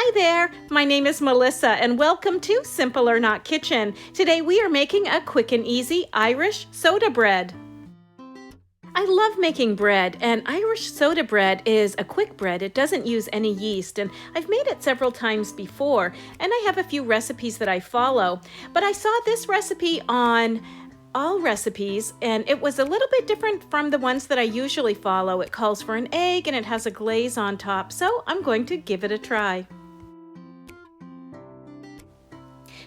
Hi there, my name is Melissa and welcome to Simple or Not Kitchen. Today we are making a quick and easy Irish soda bread. I love making bread, and Irish soda bread is a quick bread. It doesn't use any yeast, and I've made it several times before, and I have a few recipes that I follow. But I saw this recipe on All Recipes, and it was a little bit different from the ones that I usually follow. It calls for an egg and it has a glaze on top, so I'm going to give it a try.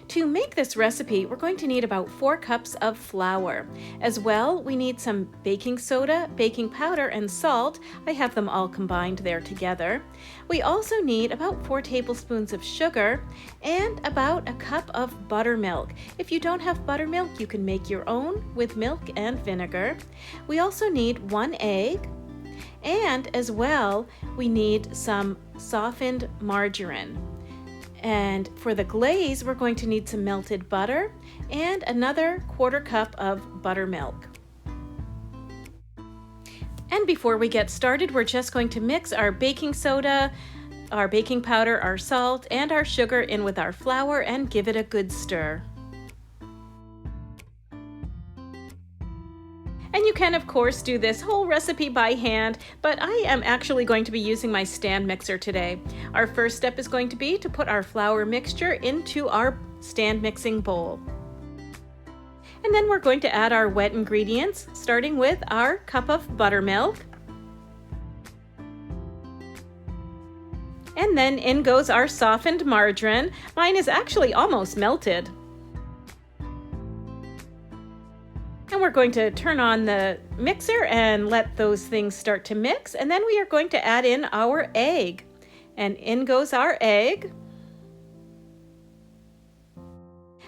To make this recipe, we're going to need about 4 cups of flour. As well, we need some baking soda, baking powder, and salt. I have them all combined there together. We also need about 4 tablespoons of sugar and about a cup of buttermilk. If you don't have buttermilk, you can make your own with milk and vinegar. We also need 1 egg, and as well, we need some softened margarine. And for the glaze, we're going to need some melted butter and another 1/4 cup of buttermilk. And before we get started, we're just going to mix our baking soda, our baking powder, our salt, and our sugar in with our flour and give it a good stir. And you can, of course, do this whole recipe by hand, but I am actually going to be using my stand mixer today. Our first step is going to be to put our flour mixture into our stand mixing bowl. And then we're going to add our wet ingredients, starting with our cup of buttermilk. And then in goes our softened margarine. Mine is actually almost melted. And we're going to turn on the mixer and let those things start to mix. And then we are going to add in our egg. And in goes our egg.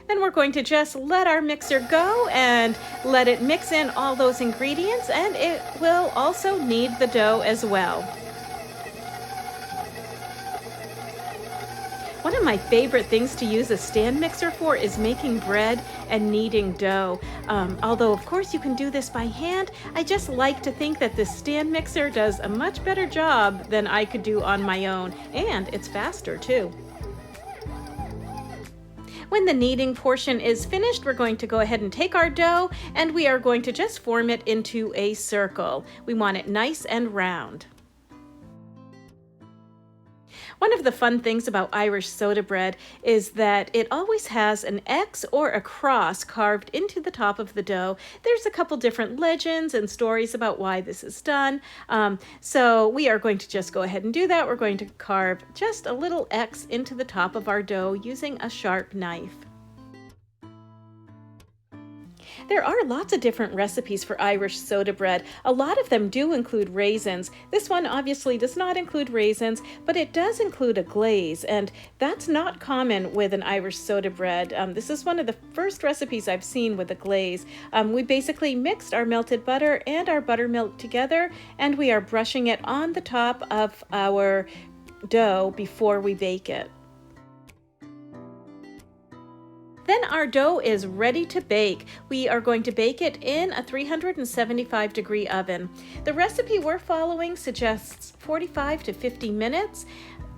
Then we're going to just let our mixer go and let it mix in all those ingredients. And it will also knead the dough as well. One of my favorite things to use a stand mixer for is making bread and kneading dough. Although, of course, you can do this by hand, I just like to think that this stand mixer does a much better job than I could do on my own, and it's faster too. When the kneading portion is finished, we're going to go ahead and take our dough and we are going to just form it into a circle. We want it nice and round. One of the fun things about Irish soda bread is that it always has an X or a cross carved into the top of the dough. There's a couple different legends and stories about why this is done. So we are going to just go ahead and do that. We're going to carve just a little X into the top of our dough using a sharp knife. There are lots of different recipes for Irish soda bread. A lot of them do include raisins. This one obviously does not include raisins, but it does include a glaze, and that's not common with an Irish soda bread. This is one of the first recipes I've seen with a glaze. We basically mixed our melted butter and our buttermilk together, and we are brushing it on the top of our dough before we bake it. Then our dough is ready to bake. We are going to bake it in a 375-degree oven. The recipe we're following suggests 45 to 50 minutes,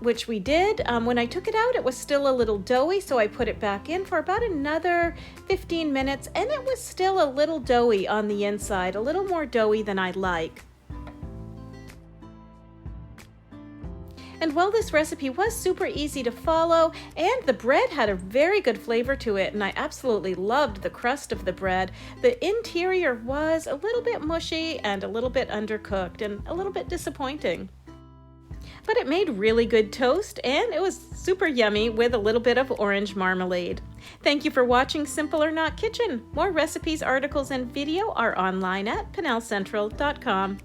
which we did. When I took it out, it was still a little doughy, so I put it back in for about another 15 minutes, and it was still a little doughy on the inside, a little more doughy than I'd like. And while this recipe was super easy to follow, and the bread had a very good flavor to it, and I absolutely loved the crust of the bread, the interior was a little bit mushy and a little bit undercooked and a little bit disappointing. But it made really good toast, and it was super yummy with a little bit of orange marmalade. Thank you for watching Simple or Not Kitchen. More recipes, articles, and video are online at PennellCentral.com.